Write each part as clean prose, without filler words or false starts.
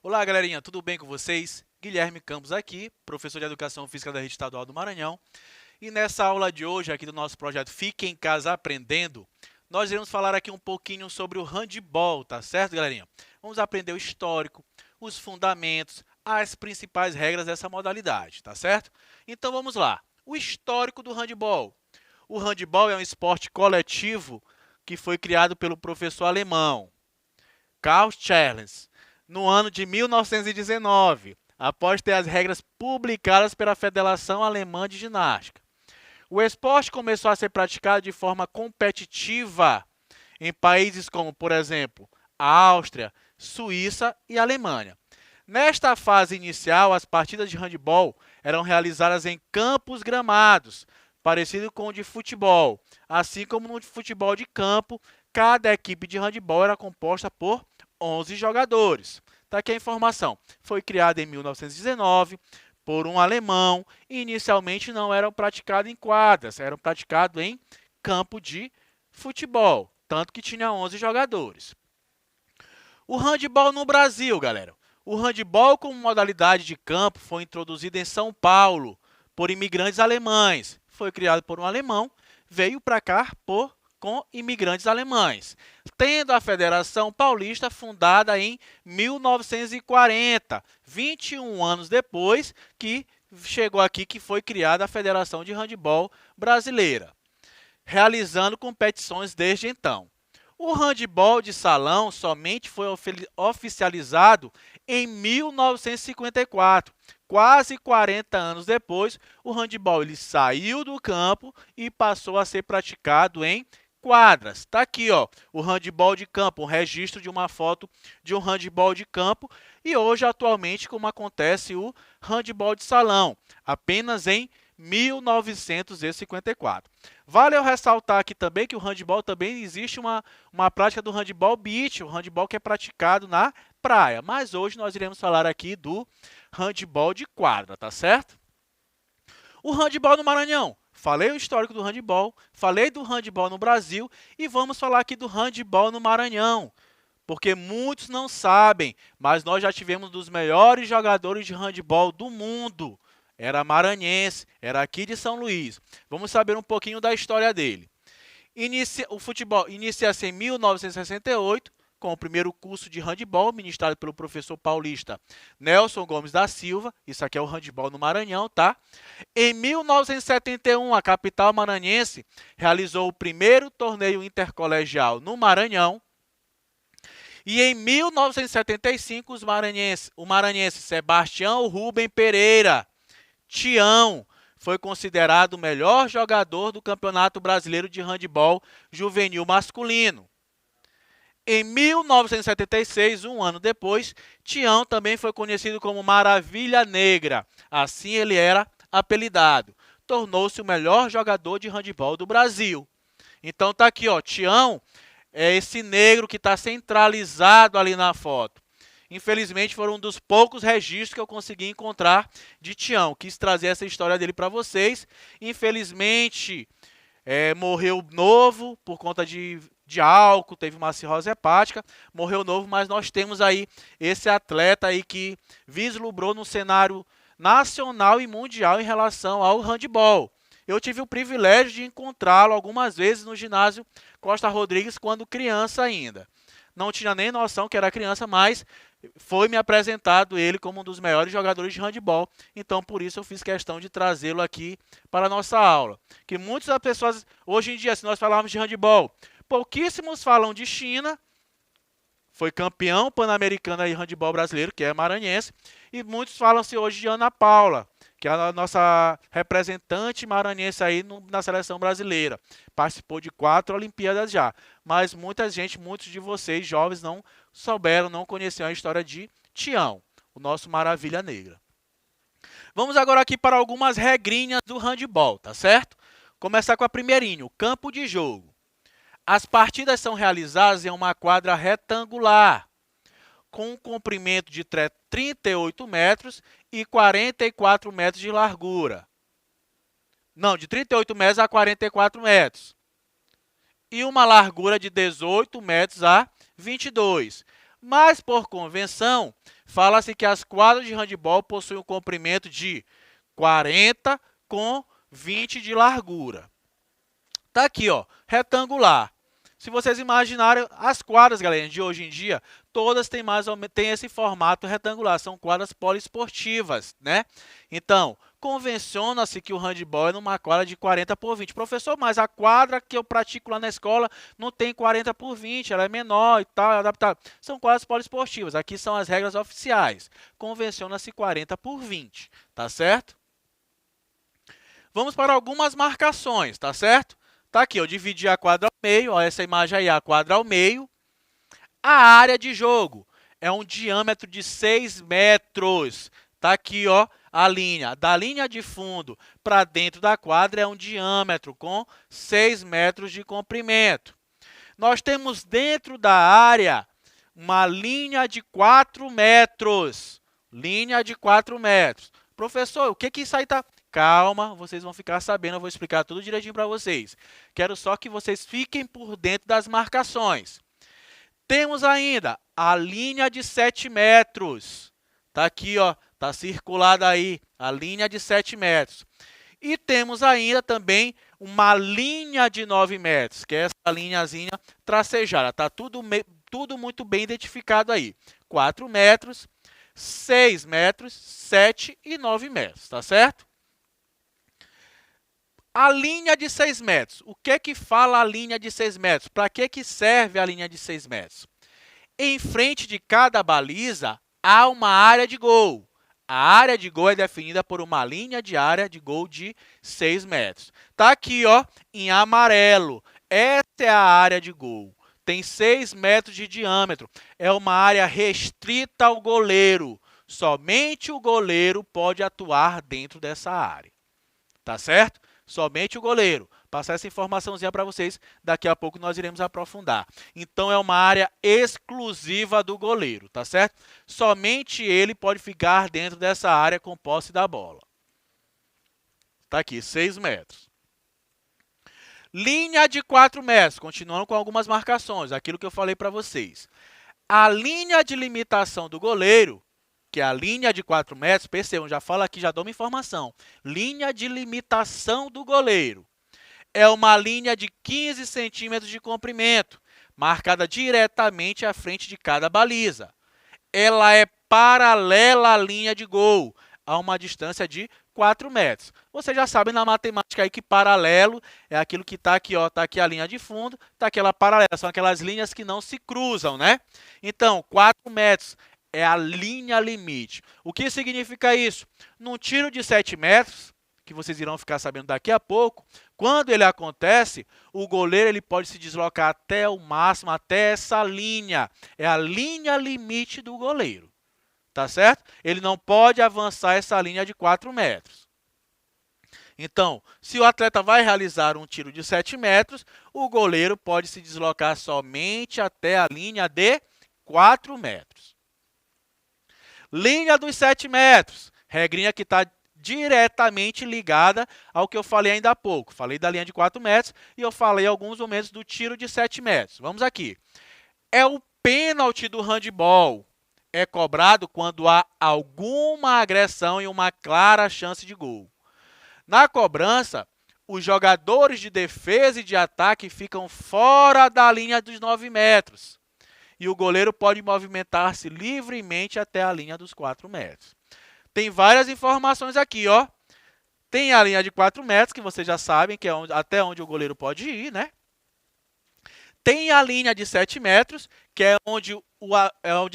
Olá, galerinha, tudo bem com vocês? Guilherme Campos aqui, professor de Educação Física da Rede Estadual do Maranhão. E nessa aula de hoje, aqui do nosso projeto Fique em Casa Aprendendo, nós iremos falar aqui um pouquinho sobre o handebol, tá certo, galerinha? Vamos aprender o histórico, os fundamentos, as principais regras dessa modalidade, tá certo? Então vamos lá. O histórico do handebol. O handebol é um esporte coletivo que foi criado pelo professor alemão Karl Charles no ano de 1919, após ter as regras publicadas pela Federação Alemã de Ginástica. O esporte começou a ser praticado de forma competitiva em países como, por exemplo, a Áustria, Suíça e Alemanha. Nesta fase inicial, as partidas de handebol eram realizadas em campos gramados, parecido com o de futebol. Assim como no futebol de campo, cada equipe de handebol era composta por 11 jogadores. Está aqui a informação. Foi criada em 1919 por um alemão e inicialmente não eram praticados em quadras, eram praticados em campo de futebol, tanto que tinha 11 jogadores. O handebol no Brasil, galera. O handebol como modalidade de campo foi introduzido em São Paulo por imigrantes alemães. Foi criado por um alemão, veio para cá com imigrantes alemães, tendo a Federação Paulista fundada em 1940, 21 anos depois que chegou aqui que foi criada a Federação de Handebol Brasileira, realizando competições desde então. O handebol de salão somente foi oficializado em 1954. Quase 40 anos depois, o handebol ele saiu do campo e passou a ser praticado em quadras. Está aqui, ó, o handebol de campo, um registro de uma foto de um handebol de campo. E hoje, atualmente, como acontece o handebol de salão, apenas em 1954. Vale eu ressaltar aqui também que o handebol também existe uma prática do handebol beach, o handebol que é praticado na praia. Mas hoje nós iremos falar aqui do handebol de quadra, tá certo? O handebol no Maranhão. Falei o histórico do handebol, falei do handebol no Brasil e vamos falar aqui do handebol no Maranhão. Porque muitos não sabem, mas nós já tivemos um dos melhores jogadores de handebol do mundo. Era maranhense, era aqui de São Luís. Vamos saber um pouquinho da história dele. O futebol inicia-se em 1968, com o primeiro curso de handebol, ministrado pelo professor paulista Nelson Gomes da Silva. Isso aqui é o handebol no Maranhão, tá? Em 1971, a capital maranhense realizou o primeiro torneio intercolegial no Maranhão. E em 1975, o maranhense Sebastião Rubem Pereira, Tião, foi considerado o melhor jogador do Campeonato Brasileiro de Handebol Juvenil Masculino. Em 1976, um ano depois, Tião também foi conhecido como Maravilha Negra. Assim ele era apelidado. Tornou-se o melhor jogador de handebol do Brasil. Então tá aqui, ó, Tião é esse negro que está centralizado ali na foto. Infelizmente, foram um dos poucos registros que eu consegui encontrar de Tião. Quis trazer essa história dele para vocês. Infelizmente, morreu novo por conta de álcool, teve uma cirrose hepática, morreu novo, mas nós temos aí esse atleta aí que vislumbrou no cenário nacional e mundial em relação ao handebol. Eu tive o privilégio de encontrá-lo algumas vezes no ginásio Costa Rodrigues quando criança ainda. Não tinha nem noção que era criança, mas foi me apresentado ele como um dos melhores jogadores de handebol. Então, por isso, eu fiz questão de trazê-lo aqui para a nossa aula. Que muitas das pessoas, hoje em dia, se nós falarmos de handebol, pouquíssimos falam de China. Foi campeão pan-americano de handebol brasileiro, que é maranhense. E muitos falam-se hoje de Ana Paula, que é a nossa representante maranhense aí na seleção brasileira. Participou de 4 Olimpíadas já. Mas muitos de vocês, jovens, não souberam, não conheciam a história de Tião, o nosso Maravilha Negra. Vamos agora aqui para algumas regrinhas do handebol, tá certo? Começar com a primeirinha, o campo de jogo. As partidas são realizadas em uma quadra retangular, com um comprimento de 38 metros e 44 metros de largura. Não, de 38 metros a 44 metros. E uma largura de 18 metros a 22. Mas, por convenção, fala-se que as quadras de handebol possuem um comprimento de 40 com 20 de largura. Tá aqui, ó, retangular. Se vocês imaginarem, as quadras, galera, de hoje em dia, todas têm esse formato retangular, são quadras poliesportivas, né? Então, convenciona-se que o handebol é numa quadra de 40 por 20. Professor, mas a quadra que eu pratico lá na escola não tem 40 por 20, ela é menor e tal, é adaptada. São quadras poliesportivas, aqui são as regras oficiais. Convenciona-se 40 por 20, tá certo? Vamos para algumas marcações, tá certo? Tá aqui, eu dividi a quadra ao meio, ó, essa imagem aí, a quadra ao meio. A área de jogo é um diâmetro de 6 metros. Tá aqui, ó, a linha. Da linha de fundo para dentro da quadra é um diâmetro com 6 metros de comprimento. Nós temos dentro da área uma linha de 4 metros. Linha de 4 metros. Professor, o que isso aí tá... Calma, vocês vão ficar sabendo, eu vou explicar tudo direitinho para vocês. Quero só que vocês fiquem por dentro das marcações. Temos ainda a linha de 7 metros. Tá aqui, ó, tá circulada aí a linha de 7 metros. E temos ainda também uma linha de 9 metros, que é essa linhazinha tracejada. Tá tudo muito bem identificado aí. 4 metros, 6 metros, 7 e 9 metros, tá certo? A linha de 6 metros. O que que fala a linha de 6 metros? Para que serve a linha de 6 metros? Em frente de cada baliza, há uma área de gol. A área de gol é definida por uma linha de área de gol de 6 metros. Está aqui, ó, em amarelo. Essa é a área de gol. Tem 6 metros de diâmetro. É uma área restrita ao goleiro. Somente o goleiro pode atuar dentro dessa área. Tá certo? Somente o goleiro. Passar essa informaçãozinha para vocês, daqui a pouco nós iremos aprofundar. Então, é uma área exclusiva do goleiro, tá certo? Somente ele pode ficar dentro dessa área com posse da bola. Tá aqui, 6 metros. Linha de 4 metros, continuando com algumas marcações, aquilo que eu falei para vocês. A linha de limitação do goleiro, que é a linha de 4 metros, percebam, já falo aqui, já dou uma informação. Linha de limitação do goleiro. É uma linha de 15 centímetros de comprimento, marcada diretamente à frente de cada baliza. Ela é paralela à linha de gol, a uma distância de 4 metros. Você já sabe na matemática aí que paralelo é aquilo que está aqui, ó, está aqui a linha de fundo, está aquela paralela, são aquelas linhas que não se cruzam, né? Então, 4 metros é a linha limite. O que significa isso? Num tiro de 7 metros, que vocês irão ficar sabendo daqui a pouco, quando ele acontece, o goleiro ele pode se deslocar até o máximo, até essa linha. É a linha limite do goleiro. Tá certo? Ele não pode avançar essa linha de 4 metros. Então, se o atleta vai realizar um tiro de 7 metros, o goleiro pode se deslocar somente até a linha de 4 metros. Linha dos 7 metros. Regrinha que está diretamente ligada ao que eu falei ainda há pouco. Falei da linha de 4 metros e eu falei alguns momentos do tiro de 7 metros. Vamos aqui. É o pênalti do handebol. É cobrado quando há alguma agressão e uma clara chance de gol. Na cobrança, os jogadores de defesa e de ataque ficam fora da linha dos 9 metros. E o goleiro pode movimentar-se livremente até a linha dos 4 metros. Tem várias informações aqui, ó. Tem a linha de 4 metros, que vocês já sabem, que é até onde o goleiro pode ir, né? Tem a linha de 7 metros, que é onde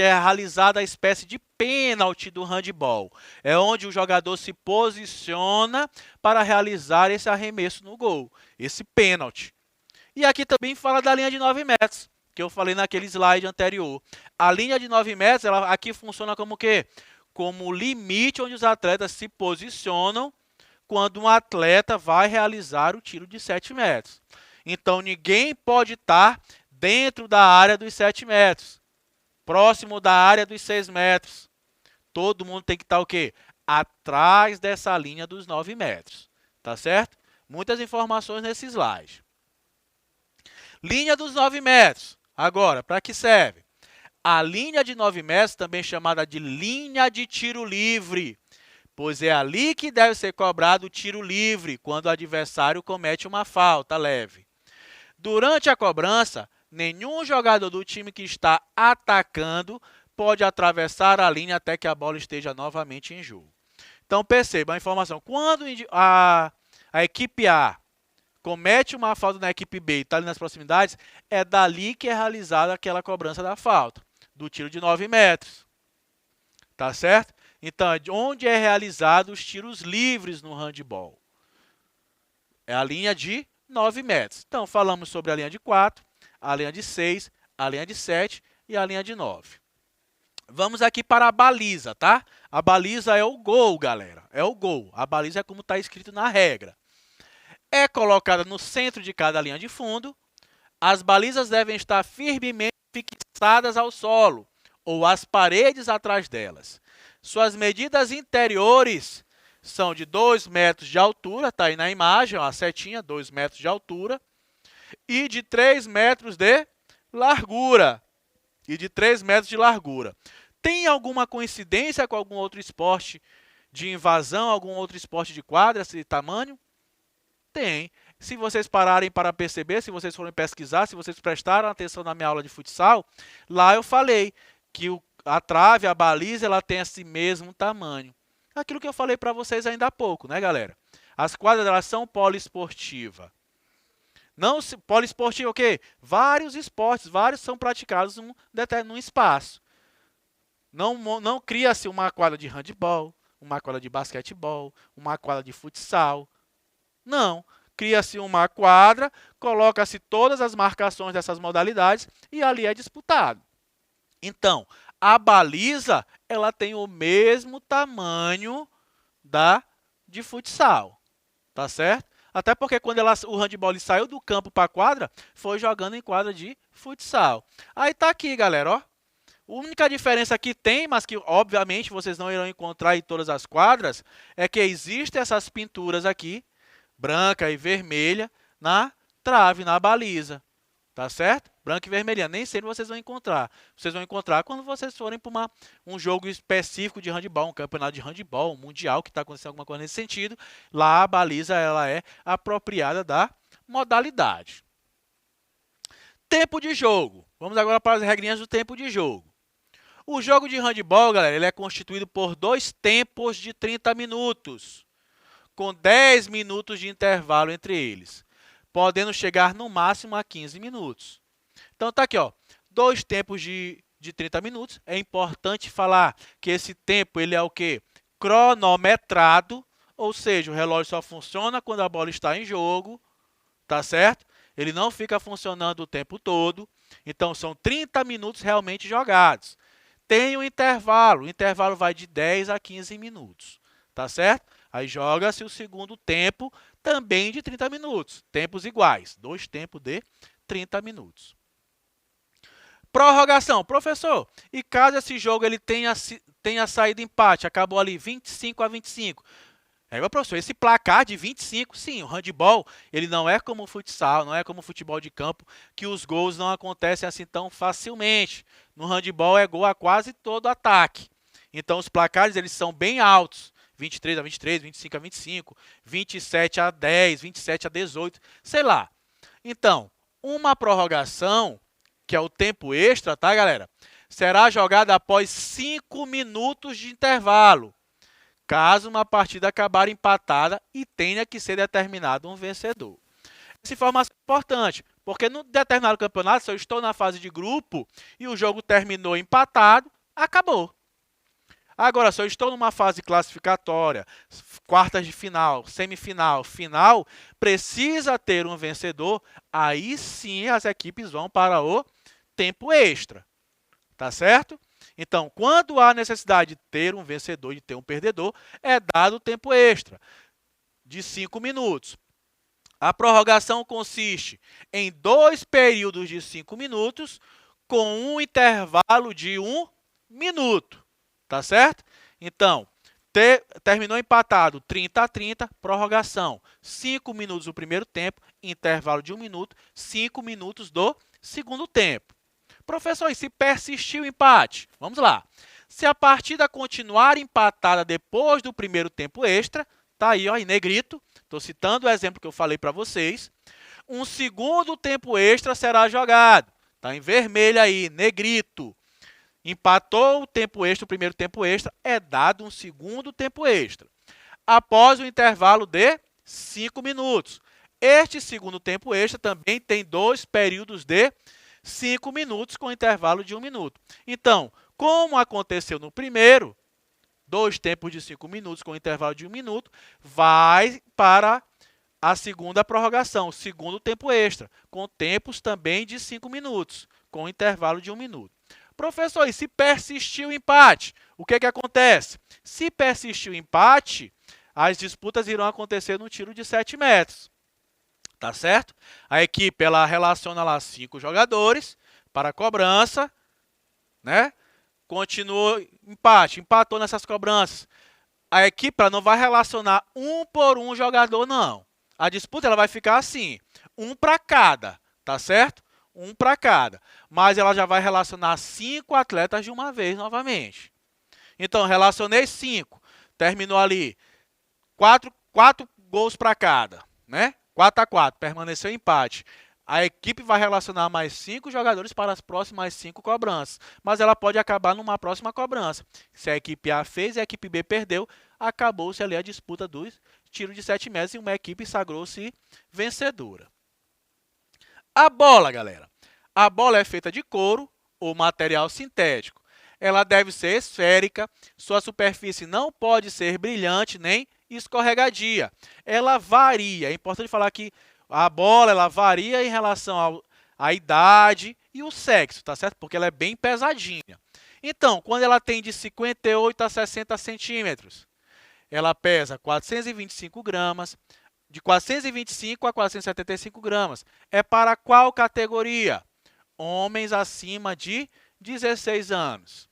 é realizada a espécie de pênalti do handebol. É onde o jogador se posiciona para realizar esse arremesso no gol, esse pênalti. E aqui também fala da linha de 9 metros, que eu falei naquele slide anterior. A linha de 9 metros, ela aqui funciona como o quê? Como o limite onde os atletas se posicionam quando um atleta vai realizar o tiro de 7 metros. Então, ninguém pode estar dentro da área dos 7 metros, próximo da área dos 6 metros. Todo mundo tem que estar o quê? atrás dessa linha dos 9 metros, tá certo? Muitas informações nesse slide. Linha dos 9 metros. Agora, para que serve? A linha de 9 metros, também chamada de linha de tiro livre, pois é ali que deve ser cobrado o tiro livre, quando o adversário comete uma falta leve. Durante a cobrança, nenhum jogador do time que está atacando pode atravessar a linha até que a bola esteja novamente em jogo. Então, perceba a informação. Quando a equipe A comete uma falta na equipe B e está ali nas proximidades, é dali que é realizada aquela cobrança da falta, do tiro de 9 metros. Tá certo? Então, onde é realizado os tiros livres no handebol? É a linha de 9 metros. Então, falamos sobre a linha de 4, a linha de 6, a linha de 7 e a linha de 9. Vamos aqui para a baliza, tá? A baliza é o gol, galera. É o gol. A baliza é como está escrito na regra. É colocada no centro de cada linha de fundo. As balizas devem estar firmemente fixadas ao solo ou às paredes atrás delas. Suas medidas interiores são de 2 metros de altura, está aí na imagem, ó, a setinha, 2 metros de altura, e de 3 metros de largura. Tem alguma coincidência com algum outro esporte de invasão, algum outro esporte de quadra, esse tamanho? Tem. Se vocês pararem para perceber, se vocês forem pesquisar, se vocês prestaram atenção na minha aula de futsal, lá eu falei que a trave, a baliza, ela tem esse mesmo tamanho. Aquilo que eu falei para vocês ainda há pouco, né, galera? As quadras, elas são poliesportivas. Não poliesportiva o quê? Vários esportes, vários são praticados num espaço. Não cria-se uma quadra de handebol, uma quadra de basquetebol, uma quadra de futsal. Não. Cria-se uma quadra, coloca-se todas as marcações dessas modalidades e ali é disputado. Então, a baliza, ela tem o mesmo tamanho de futsal, tá certo? Até porque quando o handebol saiu do campo para a quadra, foi jogando em quadra de futsal. Aí tá aqui, galera, ó. A única diferença que tem, mas que obviamente vocês não irão encontrar em todas as quadras, é que existem essas pinturas aqui, branca e vermelha, na trave, na baliza. Tá certo? Branca e vermelha. Nem sempre vocês vão encontrar. Vocês vão encontrar quando vocês forem para um jogo específico de handebol, um campeonato de handebol, um mundial, que está acontecendo alguma coisa nesse sentido. Lá a baliza ela é apropriada da modalidade. Tempo de jogo. Vamos agora para as regrinhas do tempo de jogo. O jogo de handebol, galera, ele é constituído por 2 tempos de 30 minutos, com 10 minutos de intervalo entre eles, podendo chegar no máximo a 15 minutos. Então, tá aqui, ó, 2 tempos de 30 minutos. É importante falar que esse tempo ele é o quê? Cronometrado, ou seja, o relógio só funciona quando a bola está em jogo, tá certo? Ele não fica funcionando o tempo todo. Então, são 30 minutos realmente jogados. Tem um intervalo. O intervalo vai de 10 a 15 minutos, tá certo? Aí joga-se o segundo tempo, também de 30 minutos. Tempos iguais. 2 tempos de 30 minutos. Prorrogação. Professor, e caso esse jogo ele tenha saído empate, acabou ali 25 a 25. Professor, esse placar de 25, sim, o handebol, ele não é como o futsal, não é como o futebol de campo, que os gols não acontecem assim tão facilmente. No handebol é gol a quase todo ataque. Então, os placares eles são bem altos. 23 a 23, 25 a 25, 27 a 10, 27 a 18, sei lá. Então, uma prorrogação, que é o tempo extra, tá, galera? Será jogada após 5 minutos de intervalo, caso uma partida acabar empatada e tenha que ser determinado um vencedor. Essa informação é importante, porque no determinado campeonato, se eu estou na fase de grupo e o jogo terminou empatado, acabou. Agora, se eu estou numa fase classificatória, quartas de final, semifinal, final, precisa ter um vencedor, aí sim as equipes vão para o tempo extra. Tá certo? Então, quando há necessidade de ter um vencedor e de ter um perdedor, é dado o tempo extra de 5 minutos. A prorrogação consiste em 2 períodos de 5 minutos com um intervalo de 1 minuto. Tá certo? Então, Terminou empatado 30-30, prorrogação. 5 minutos do primeiro tempo, intervalo de 1 minuto, 5 minutos do segundo tempo. Professor, e se persistir o empate? Vamos lá. Se a partida continuar empatada depois do primeiro tempo extra, tá aí, ó, em negrito, estou citando o exemplo que eu falei para vocês, um segundo tempo extra será jogado. Está em vermelho aí, negrito. Empatou o tempo extra, o primeiro tempo extra, é dado um segundo tempo extra. Após o intervalo de 5 minutos. Este segundo tempo extra também tem 2 períodos de 5 minutos com intervalo de 1 minuto. Então, como aconteceu no primeiro, 2 tempos de 5 minutos com intervalo de 1 minuto, vai para a segunda prorrogação, o segundo tempo extra, com tempos também de 5 minutos, com intervalo de 1 minuto. Professor, e se persistir o empate, o que acontece? Se persistir o empate, as disputas irão acontecer no tiro de 7 metros. Tá certo? A equipe ela relaciona lá 5 jogadores para a cobrança, né? Continuou empate, empatou nessas cobranças. A equipe ela não vai relacionar um por um jogador, não. A disputa ela vai ficar assim, um para cada, tá certo? Um para cada. Mas ela já vai relacionar 5 atletas de uma vez novamente. Então, relacionei 5. Terminou ali 4 gols para cada, né? 4-4, permaneceu empate. A equipe vai relacionar mais 5 jogadores para as próximas 5 cobranças. Mas ela pode acabar numa próxima cobrança. Se a equipe A fez e a equipe B perdeu, acabou-se ali a disputa dos tiros de 7 metros e uma equipe sagrou-se vencedora. A bola, galera. A bola é feita de couro ou material sintético. Ela deve ser esférica, sua superfície não pode ser brilhante nem escorregadia. Ela varia, é importante falar que a bola ela varia em relação à idade e o sexo, tá certo? Porque ela é bem pesadinha. Então, quando ela tem de 58 a 60 centímetros, ela pesa 425 gramas, de 425 a 475 gramas. É para qual categoria? Homens acima de 16 anos.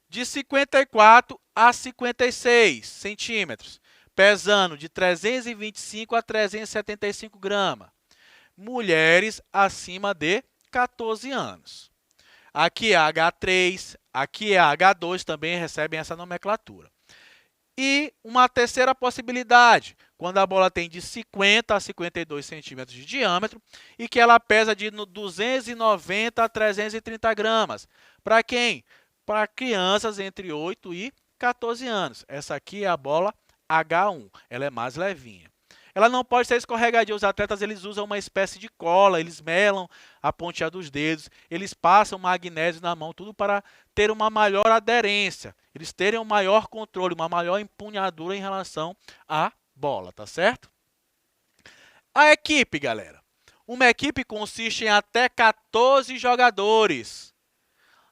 De 54 a 56 centímetros, pesando de 325 a 375 gramas. Mulheres acima de 14 anos. Aqui é H3, aqui é H2, também recebem essa nomenclatura. E uma terceira possibilidade, quando a bola tem de 50 a 52 centímetros de diâmetro e que ela pesa de 290 a 330 gramas. Para quem? Para crianças entre 8 e 14 anos. Essa aqui é a bola H1, ela é mais levinha. Ela não pode ser escorregadia, os atletas eles usam uma espécie de cola, eles melam a pontinha dos dedos, eles passam magnésio na mão, tudo para ter uma maior aderência, eles terem um maior controle, uma maior empunhadura em relação à bola, tá certo? A equipe, galera. Uma equipe consiste em até 14 jogadores.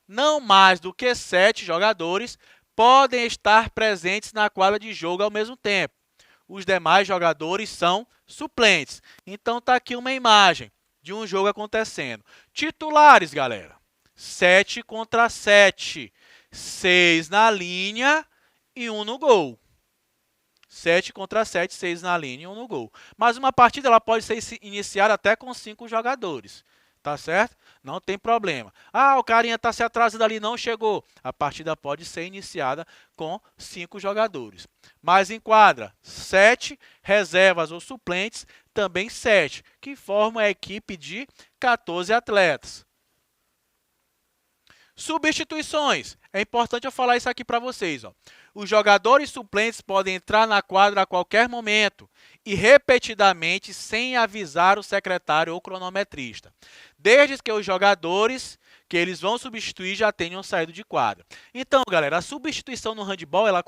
Não mais do que 7 jogadores podem estar presentes na quadra de jogo ao mesmo tempo. Os demais jogadores são suplentes. Então, está aqui uma imagem de um jogo acontecendo. Titulares, galera. 7 contra 7. 6 na linha e 1 no gol. 7 contra 7, 6 na linha e 1 no gol. Mas uma partida ela pode ser iniciada até com 5 jogadores. Tá certo? Não tem problema. Ah, o carinha está se atrasando ali, não chegou. A partida pode ser iniciada com 5 jogadores. Mas em quadra, 7 reservas ou suplentes, também 7, que formam a equipe de 14 atletas. Substituições. É importante eu falar isso aqui para vocês. Ó. Os jogadores suplentes podem entrar na quadra a qualquer momento e repetidamente sem avisar o secretário ou cronometrista, desde que os jogadores que eles vão substituir já tenham saído de quadra. Então, galera, a substituição no handebol ela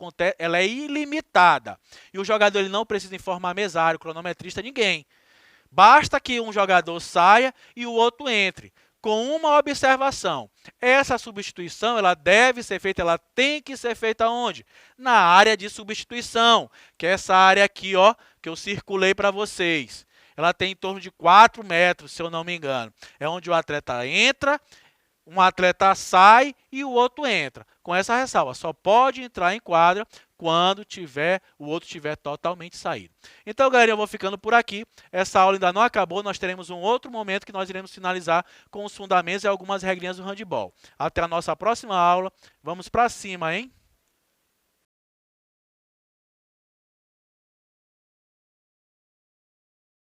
é ilimitada e o jogador ele não precisa informar mesário, cronometrista, ninguém. Basta que um jogador saia e o outro entre. Com uma observação, essa substituição ela deve ser feita, ela tem que ser feita onde? Na área de substituição, que é essa área aqui, ó, que eu circulei para vocês. Ela tem em torno de 4 metros, se eu não me engano. É onde o atleta entra, um atleta sai e o outro entra. Com essa ressalva, só pode entrar em quadra quando o outro tiver totalmente saído. Então, galera, eu vou ficando por aqui. Essa aula ainda não acabou, nós teremos um outro momento que nós iremos finalizar com os fundamentos e algumas regrinhas do handebol. Até a nossa próxima aula. Vamos para cima, hein?